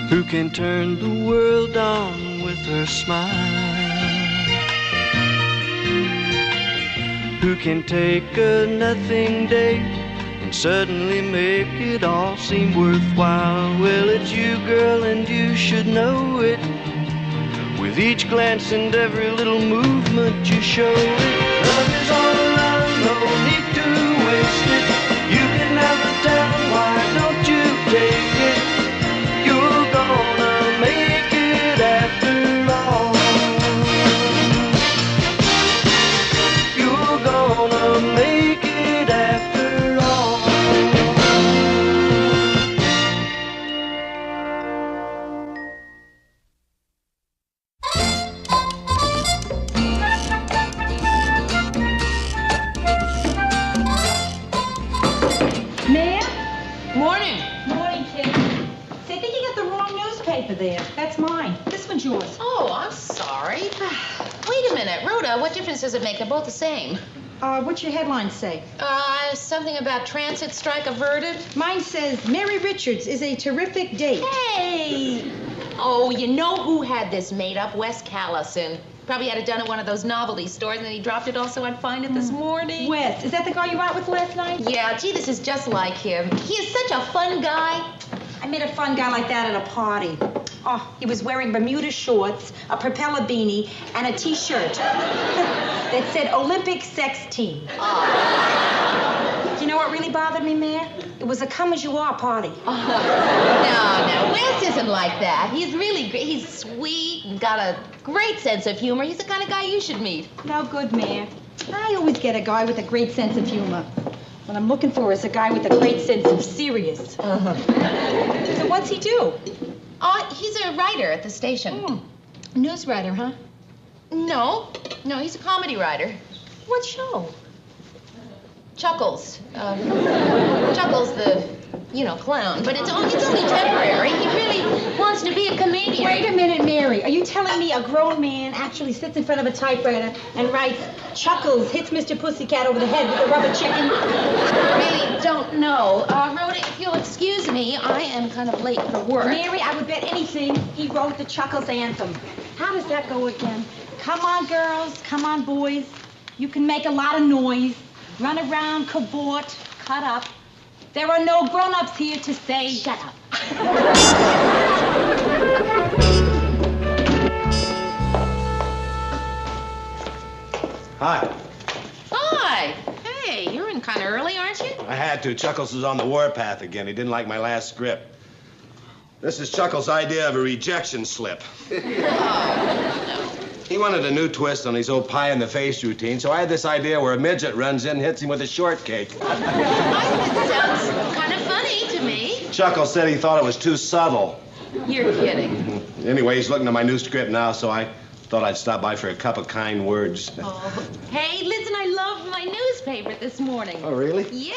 Who can turn the world on with her smile? Who can take a nothing day and suddenly make it all seem worthwhile? Well, it's you, girl, and you should know it. With each glance and every little movement you show it. Love is all around, no need to waste it. You can have the town, why don't you take it? You're gonna make it after all. You're gonna make it after all. Morning. Morning, kid. Say, I think you got the wrong newspaper there. That's mine. This one's yours. Oh, I'm sorry. Wait a minute. Rhoda, what difference does it make? They're both the same. What's your headline say? Something about transit strike averted. Mine says, Mary Richards is a terrific date. Hey! Oh, you know who had this made up? Wes Callison. Probably had it done at one of those novelty stores, and then he dropped it also on Find It this morning. Wes, is that the guy you were out with last night? Yeah, gee, this is just like him. He is such a fun guy. I met a fun guy like that at a party. Oh, he was wearing Bermuda shorts, a propeller beanie, and a T-shirt that said Olympic Sex Team. Oh. You know what really bothered me, Mayor? It was a come-as-you-are party. No, Wes isn't like that. He's really great. He's sweet and got a great sense of humor. He's the kind of guy you should meet. No good, Mayor. I always get a guy with a great sense of humor. What I'm looking for is a guy with a great sense of serious. So what's he do? He's a writer at the station. News writer, huh? No, he's a comedy writer. What show? Chuckles. Chuckles the, clown. But it's only temporary. He really wants to be a comedian. Wait a minute, Mary. Are you telling me a grown man actually sits in front of a typewriter and writes, Chuckles hits Mr. Pussycat over the head with a rubber chicken? I really don't know. Rhoda, if you'll excuse me, I am kind of late for work. Mary, I would bet anything he wrote the Chuckles anthem. How does that go again? Come on, girls. Come on, boys. You can make a lot of noise. Run around, cavort, cut up. There are no grown-ups here to say, shut up. Hi. Hi. Hey, you're in kind of early, aren't you? I had to. Chuckles was on the warpath again. He didn't like my last script. This is Chuckles' idea of a rejection slip. He wanted a new twist on his old pie-in-the-face routine, so I had this idea where a midget runs in and hits him with a shortcake. It sounds kind of funny to me. Chuckles said he thought it was too subtle. You're kidding. Anyway, he's looking at my new script now, so I thought I'd stop by for a cup of kind words. Oh. Hey, listen, I loved my newspaper this morning. Oh, really? Yeah.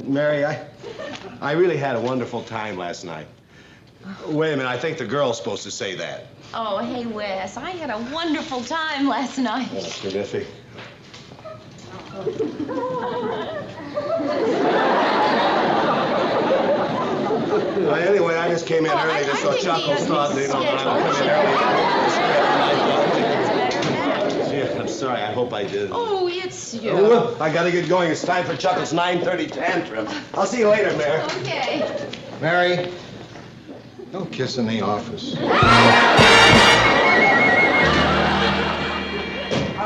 Mary, I really had a wonderful time last night. Wait a minute, I think the girl's supposed to say that. Oh, hey, Wes, I had a wonderful time last night. Oh, terrific. Anyway, I just came in early just so Chuckles thought, that I would come in early. Yeah, I'm sorry, I hope I did. Oh, it's you. Well, I gotta get going. It's time for Chuckles' 9:30 tantrum. I'll see you later, Mary. Okay. Mary, no kiss in the office. All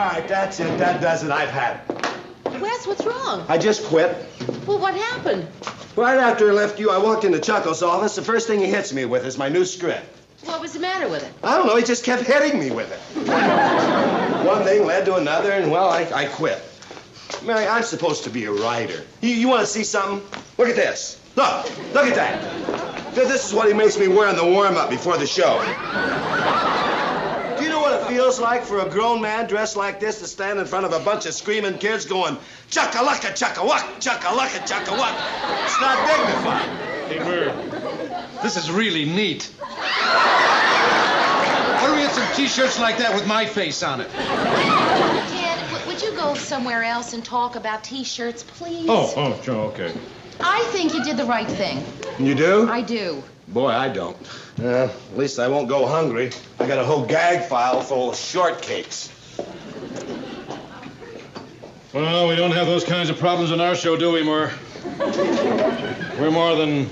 right, that's it. That does it. I've had it. Wes, what's wrong? I just quit. Well, what happened? Right after I left you, I walked into Chuckles' office. The first thing he hits me with is my new script. What was the matter with it? I don't know. He just kept hitting me with it. One thing led to another, and, well, I quit. Mary, I'm supposed to be a writer. You want to see something? Look at this. Look at that. This is what he makes me wear in the warm-up before the show. Do you know what it feels like for a grown man dressed like this to stand in front of a bunch of screaming kids going, chaka-laka, chaka-wak, chaka-laka, chaka-wak? It's not dignified. Hey, Mary, this is really neat. Why don't we get some T-shirts like that with my face on it? Ted, would you go somewhere else and talk about T-shirts, please? Oh, sure, okay. I think you did the right thing. You do? I do. Boy, I don't. At least I won't go hungry. I got a whole gag file full of shortcakes. Well, we don't have those kinds of problems in our show, do we, Murr? We're more than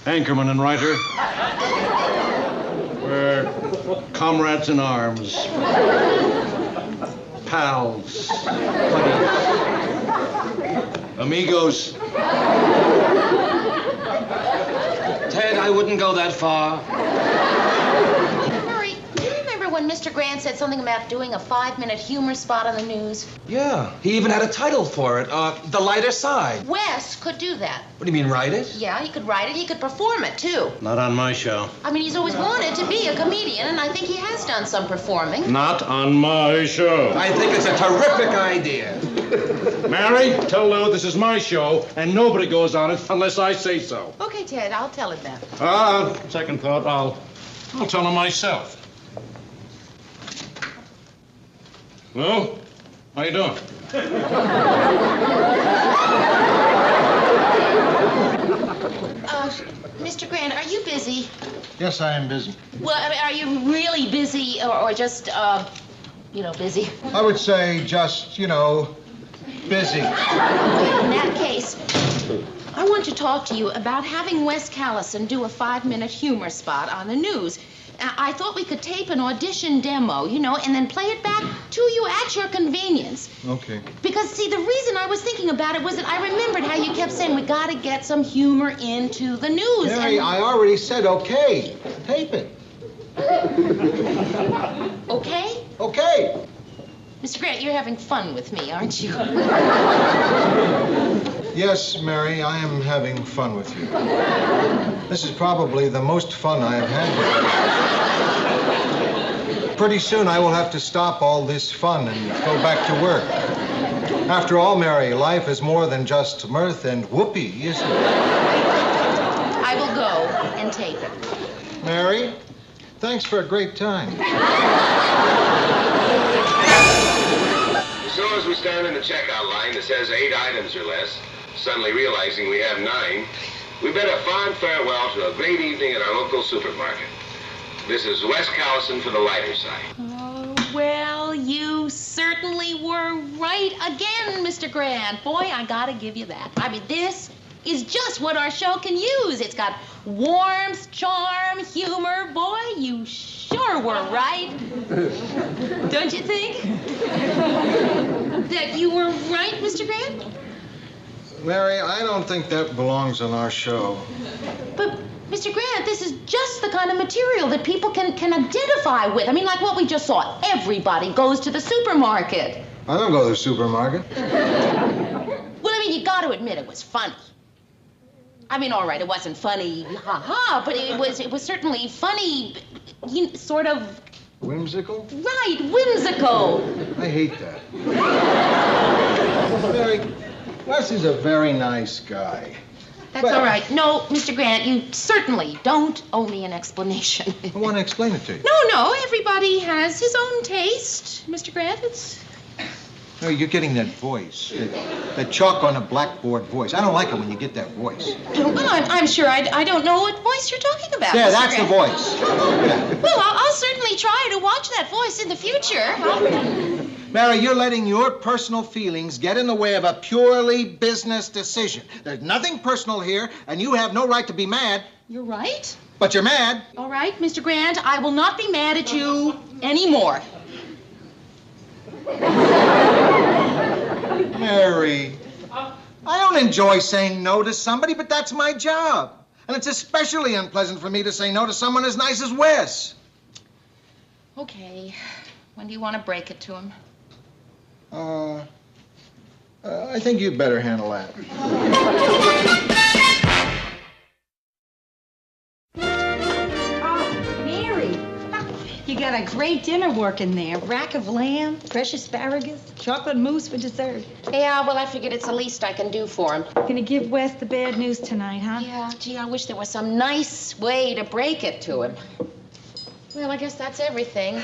anchorman and writer. We're comrades in arms. Pals. Buddies. Amigos. Ted, I wouldn't go that far. Murray, do you remember when Mr. Grant said something about doing a 5-minute humor spot on the news? Yeah, he even had a title for it, The Lighter Side. Wes could do that. What do you mean, write it? Yeah, he could write it. He could perform it, too. Not on my show. I mean, he's always wanted to be a comedian, and I think he has done some performing. Not on my show. I think it's a terrific idea. Mary, tell Lou this is my show, and nobody goes on it unless I say so. Okay, Ted, I'll tell him that. Second thought, I'll tell him myself. Lou, how you doing? Mr. Grant, are you busy? Yes, I am busy. Well, I mean, are you really busy or just, busy? I would say just, busy. In that case, I want to talk to you about having Wes Callison do a 5-minute humor spot on the news. I thought we could tape an audition demo, and then play it back to you at your convenience. Okay. Because, see, the reason I was thinking about it was that I remembered how you kept saying we got to get some humor into the news. Mary, I already said okay. Tape it. Okay? Okay. Mr. Grant, you're having fun with me, aren't you? Yes, Mary, I am having fun with you. This is probably the most fun I have had with you. Pretty soon I will have to stop all this fun and go back to work. After all, Mary, life is more than just mirth and whoopee, isn't it? I will go and tape it. Mary, thanks for a great time. As soon as we stand in the checkout line that says 8 items or less, suddenly realizing we have 9, we bid a fond farewell to a great evening at our local supermarket. This is Wes Callison for The Lighter Side. Oh, well, you certainly were right again, Mr. Grant. Boy, I gotta give you that. I mean, this is just what our show can use. It's got warmth, charm, humor. Boy, you sure were right. Don't you think? That you were right, Mr. Grant? Mary, I don't think that belongs on our show. But, Mr. Grant, this is just the kind of material that people can identify with. I mean, like what we just saw. Everybody goes to the supermarket. I don't go to the supermarket. Well, I mean, you got to admit it was funny. I mean, all right, it wasn't funny, ha-ha, but it was certainly funny, sort of... Whimsical? Right, whimsical. I hate that. Mary, Wes is a very nice guy. That's all right. No, Mr. Grant, you certainly don't owe me an explanation. I want to explain it to you. No, everybody has his own taste, Mr. Grant. It's... No, you're getting that voice, that chalk on a blackboard voice. I don't like it when you get that voice. Well, I'm sure I don't know what voice you're talking about. Yeah, Mr. that's Grant. the voice. Yeah. Well, I'll certainly try to watch that voice in the future. Mary, you're letting your personal feelings get in the way of a purely business decision. There's nothing personal here, and you have no right to be mad. You're right. But you're mad. All right, Mr. Grant, I will not be mad at you anymore. Mary, I don't enjoy saying no to somebody, but that's my job. And it's especially unpleasant for me to say no to someone as nice as Wes. Okay. When do you want to break it to him? I think you'd better handle that. Mary, you got a great dinner working there. Rack of lamb, fresh asparagus, chocolate mousse for dessert. Yeah, well, I figured it's the least I can do for him. Gonna give Wes the bad news tonight, huh? Yeah, gee, I wish there was some nice way to break it to him. Well, I guess that's everything.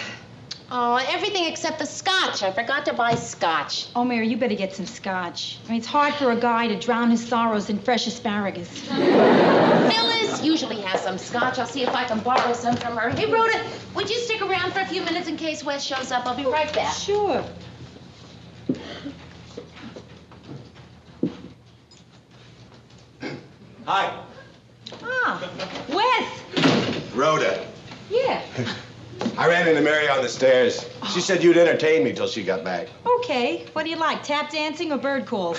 Oh, everything except the scotch. I forgot to buy scotch. Oh, Mary, you better get some scotch. I mean, it's hard for a guy to drown his sorrows in fresh asparagus. Phyllis usually has some scotch. I'll see if I can borrow some from her. Hey, Rhoda, would you stick around for a few minutes in case Wes shows up? I'll be right back. Sure. Hi. Ah, Wes. Rhoda. Yeah. I ran into Mary on the stairs. She said you'd entertain me till she got back. Okay. What do you like, tap dancing or bird calls?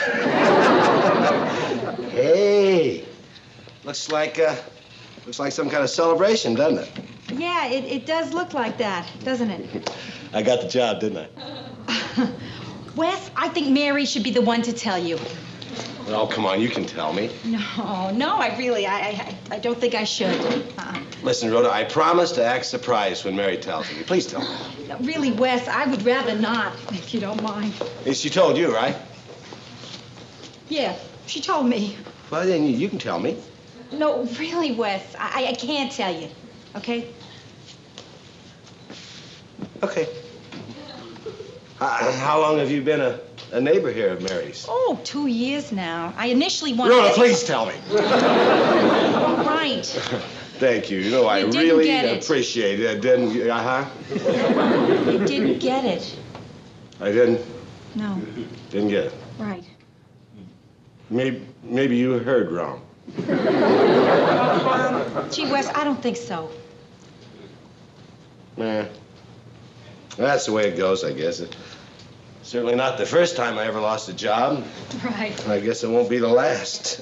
Hey. Looks like some kind of celebration, doesn't it? Yeah, it does look like that, doesn't it? I got the job, didn't I? Wes, I think Mary should be the one to tell you. Oh, come on, you can tell me. No, I don't think I should. Listen, Rhoda, I promise to act surprised when Mary tells me. Please tell me. No, really, Wes, I would rather not, if you don't mind. She told you, right? Yeah, she told me. Well, then you can tell me. No, really, Wes, I can't tell you, okay? Okay. How long have you been a neighbor here of Mary's? Oh, 2 years now. I initially wanted Rhoda, to... please tell me. Right. Thank you. You know, I didn't really get it. appreciate it. I didn't, You didn't get it. I didn't. No. Didn't get it. Right. Maybe you heard wrong. Gee, Wes, I don't think so. Nah. That's the way it goes, I guess. Certainly not the first time I ever lost a job. Right. I guess it won't be the last.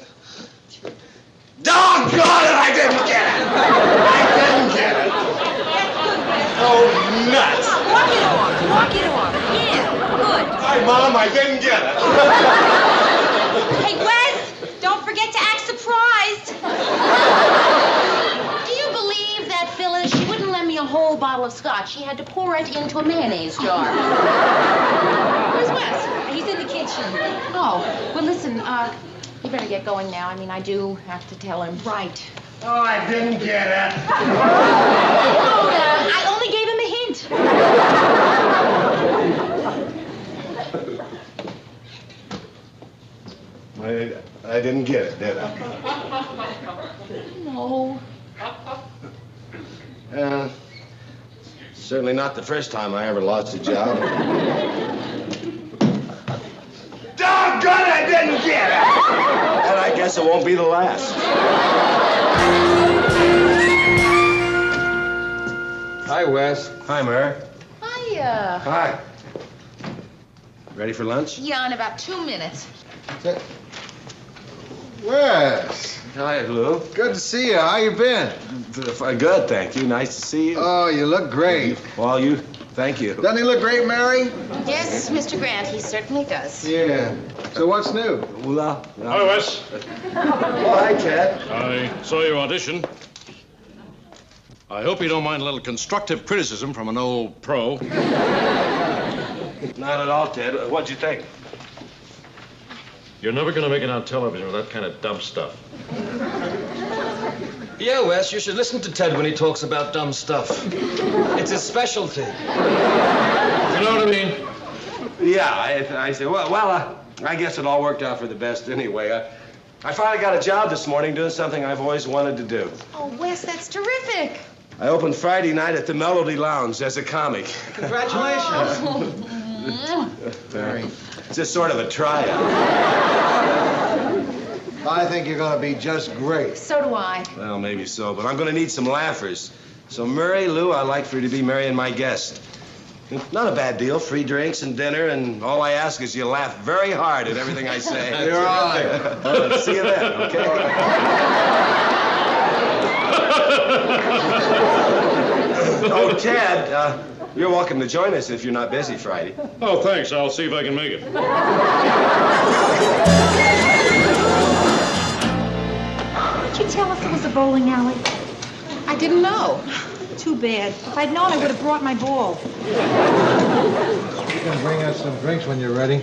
Doggone it, I didn't get it! I didn't get it! Oh, nuts! Walk it off. Walk it off. Yeah, good. Hi, Mom, I didn't get it. Hey, Wes, don't forget to act surprised. Do you believe that, Phyllis? She wouldn't lend me a whole bottle of scotch. She had to pour it into a mayonnaise jar. Where's Wes? He's in the kitchen. Oh, well, listen, you better get going now. I mean, I do have to tell him. Right. Oh, I didn't get it. Oh, I only gave him a hint. I didn't get it, did I? No. Certainly not the first time I ever lost a job. Doggone, I didn't get it! And I guess it won't be the last. Hi, Wes. Hi, Mary. Hiya. Hi. Ready for lunch? Yeah, in about 2 minutes. Wes, Hi, Lou. good to see you. How you been? Good, thank you. Nice to see you. Oh, you look great. Well, thank you. Doesn't he look great, Mary? Yes, Mr. Grant, he certainly does. Yeah. So what's new? Well, Hi, Wes. Oh, hi, Ted. I saw your audition. I hope you don't mind a little constructive criticism from an old pro. Not at all, Ted. What'd you think? You're never going to make it on television with that kind of dumb stuff. Yeah, Wes, you should listen to Ted when he talks about dumb stuff. It's his specialty. You know what I mean? Yeah, I said, well, I guess it all worked out for the best anyway. I finally got a job this morning doing something I've always wanted to do. Oh, Wes, that's terrific. I opened Friday night at the Melody Lounge as a comic. Congratulations. It's just sort of a tryout. I think you're going to be just great. So do I. Well, maybe so, but I'm going to need some laughers. So, Murray, Lou, I'd like for you to be Mary and my guest. Not a bad deal. Free drinks and dinner, and all I ask is you laugh very hard at everything I say. You're on. See you then, okay? Oh, Ted, you're welcome to join us if you're not busy Friday. Oh, thanks. I'll see if I can make it. Did you tell us it was a bowling alley? I didn't know. Too bad. If I'd known, I would have brought my ball. You can bring us some drinks when you're ready.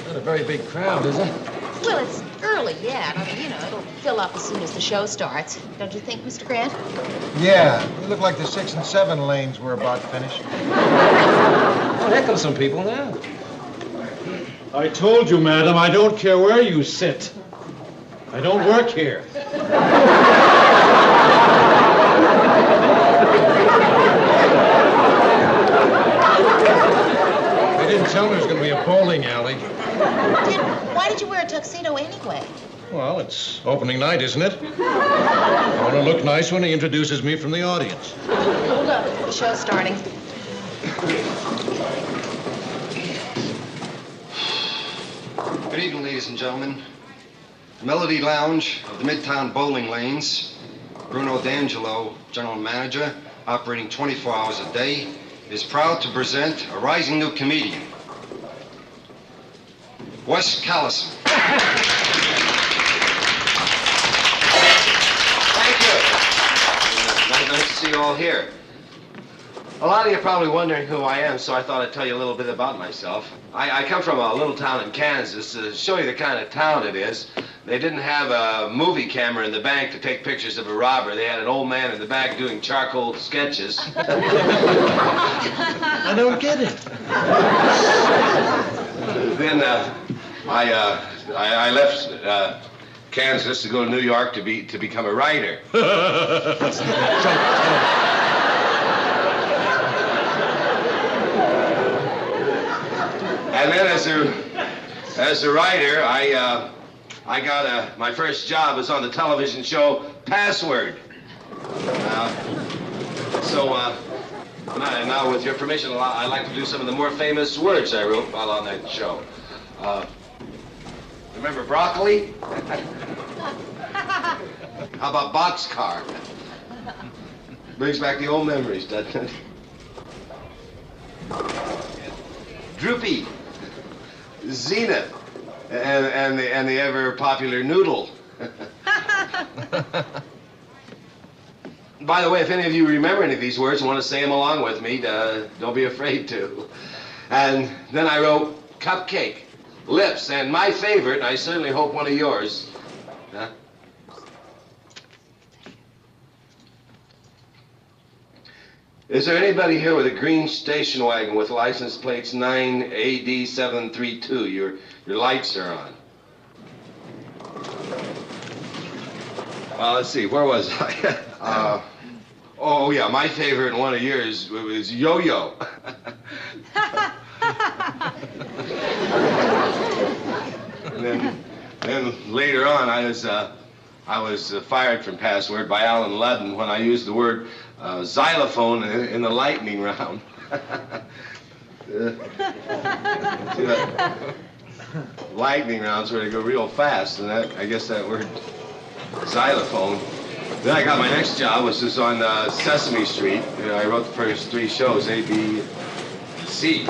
Not a very big crowd, is it? Well, it's early yet. I mean, you know, it'll fill up as soon as the show starts. Don't you think, Mr. Grant? Yeah, it looked like the 6 and 7 lanes were about finished. Oh, there come some people now. I told you, madam, I don't care where you sit. I don't work here. They didn't tell me there was going to be a bowling alley. Why did you wear a tuxedo anyway? Well, it's opening night, isn't it? I want to look nice when he introduces me from the audience. Hold up. The show's starting. Good evening, ladies and gentlemen. Melody Lounge of the Midtown Bowling Lanes, Bruno D'Angelo, general manager, operating 24 hours a day, is proud to present a rising new comedian, Wes Callison. Thank you. Nice to see you all here. A lot of you are probably wondering who I am, so I thought I'd tell you a little bit about myself. I come from a little town in Kansas. To show you the kind of town it is, they didn't have a movie camera in the bank to take pictures of a robber. They had an old man in the back doing charcoal sketches. I don't get it. Then I left Kansas to go to New York to become a writer. And then as a writer, I got my first job was on the television show Password. Now with your permission, I'd like to do some of the more famous words I wrote while on that show. Remember broccoli? How about boxcar? Brings back the old memories, doesn't it? Droopy, Zenith, and the ever popular Noodle. By the way, if any of you remember any of these words and want to say them along with me, don't be afraid to. And then I wrote cupcake, lips, and my favorite, and I certainly hope one of yours. Huh? Is there anybody here with a green station wagon with license plates 9AD732? Your lights are on. Well, let's see, where was I? Oh, yeah, my favorite and one of yours was Yo-Yo. And then later on, I was fired from Password by Alan Ludden when I used the word xylophone in the lightning round. Lightning rounds where they go real fast, and I guess that word xylophone. Then I got my next job, which was on Sesame Street. I wrote the first 3 shows, A, B, C.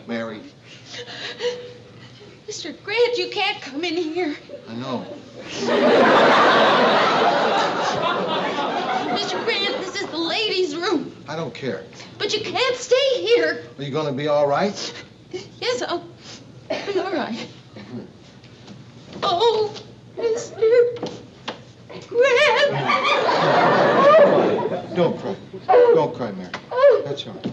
Mary. Mr. Grant, you can't come in here. I know. Mr. Grant, this is the ladies' room. I don't care. But you can't stay here. Are you going to be all right? Yes, I'll be all right. Oh, Mr. Grant. Don't cry. Don't cry, Mary. That's all right.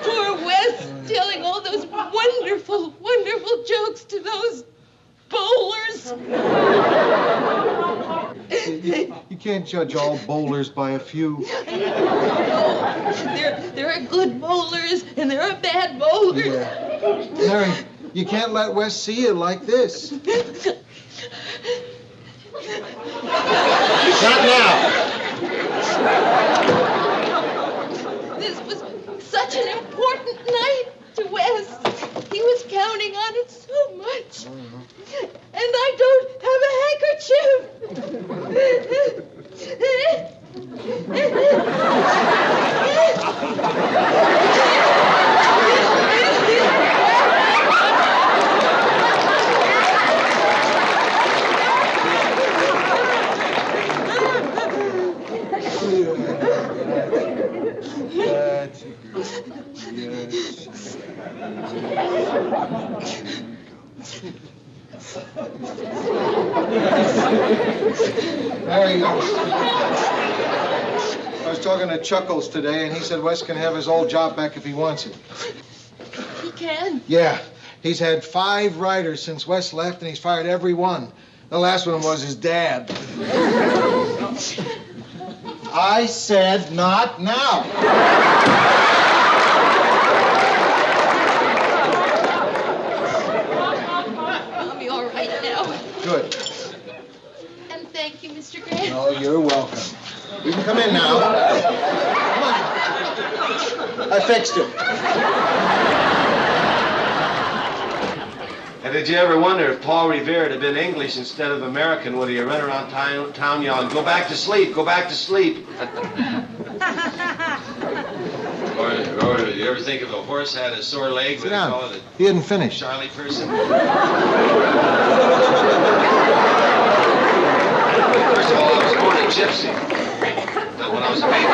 Poor Wes telling all those wonderful, wonderful jokes to those bowlers. You can't judge all bowlers by a few. There are good bowlers and there are bad bowlers. Yeah. Mary, you can't let Wes see you like this. Not now. This was such an important night to Wes. He was counting on it so much. And I don't have a Harry, I was talking to Chuckles today, and he said Wes can have his old job back if he wants it. He can. Yeah. He's had 5 writers since Wes left, and he's fired every one. The last one was his dad. I said not now. I'll be all right now. Good. And thank you, Mr. Grant. Oh, you're welcome. You can come in now. Come on. I fixed it. And did you ever wonder if Paul Revere had been English instead of American, would he run around town yelling, "Go back to sleep, go back to sleep"? Or you ever think if a horse had a sore leg, would they call it He didn't finish. a Charlie person? First of all, I was born a gypsy. Not when I was a baby.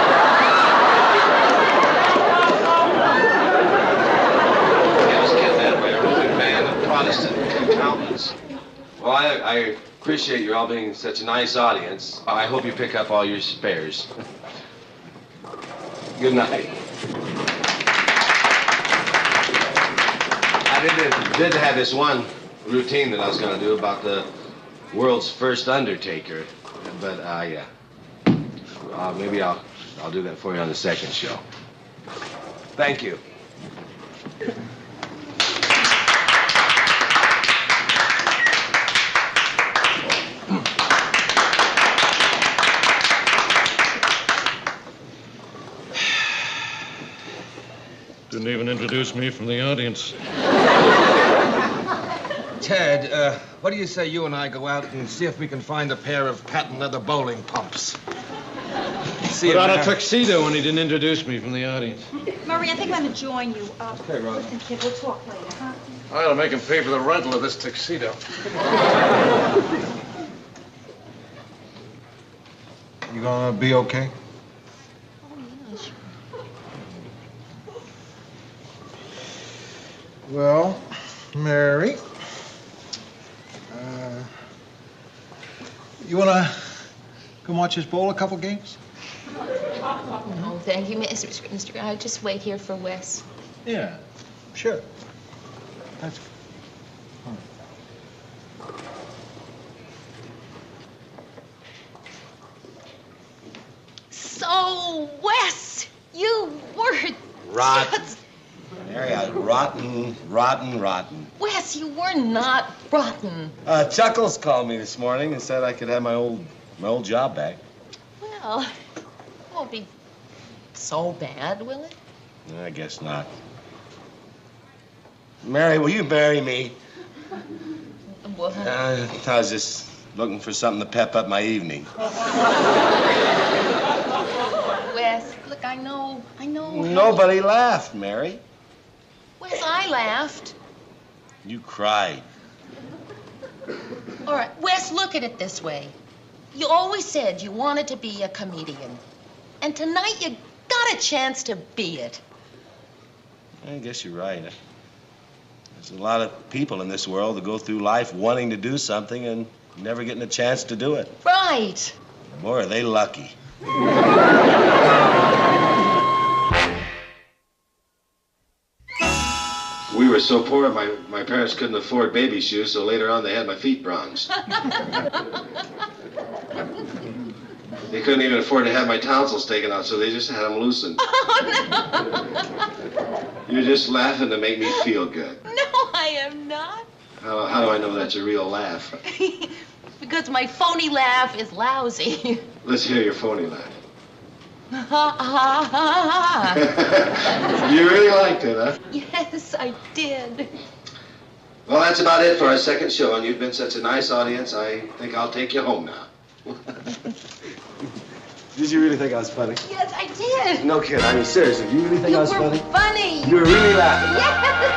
I was kidnapped by a roving band of Protestant accountants. Well, I appreciate you all being such a nice audience. I hope you pick up all your spares. Good night. I did have this one routine that I was going to do about the world's first undertaker, but maybe I'll do that for you on the second show. Thank you. Didn't even introduce me from the audience. Ted, what do you say you and I go out and see if we can find a pair of patent leather bowling pumps? Put on a tuxedo when he didn't introduce me from the audience. Murray, I think I'm going to join you. Okay, Rose. Listen, kid, we'll talk later, huh? I ought to make him pay for the rental of this tuxedo. You gonna be okay? Well, Mary, you wanna come watch us bowl a couple games? Oh, thank you, Mr. Grant. I'll just wait here for Wes. Yeah, sure. That's So, Wes, you were Rotten. just... Mary, rotten. Wes, you were not rotten. Chuckles called me this morning and said I could have my old job back. Well, it won't be so bad, will it? I guess not. Mary, will you marry me? What? I was just looking for something to pep up my evening. Wes, look, I know. Nobody laughed, Mary. Wes, I laughed. You cried. All right, Wes, look at it this way. You always said you wanted to be a comedian. And tonight you got a chance to be it. I guess you're right. There's a lot of people in this world that go through life wanting to do something and never getting a chance to do it. Right. Boy, are they lucky. We were so poor, my parents couldn't afford baby shoes, so later on they had my feet bronzed. They couldn't even afford to have my tonsils taken out, so they just had them loosened. Oh, no. You're just laughing to make me feel good. No, I am not. How do I know that's a real laugh? Because my phony laugh is lousy. Let's hear your phony laugh. Ha, ha, ha, ha. You really liked it, huh? Yes, I did. Well, that's about it for our second show, and you've been such a nice audience, I think I'll take you home now. Did you really think I was funny? Yes, I did. No kid, I mean seriously, do you really think I was funny? Funny. You were really laughing. Yes.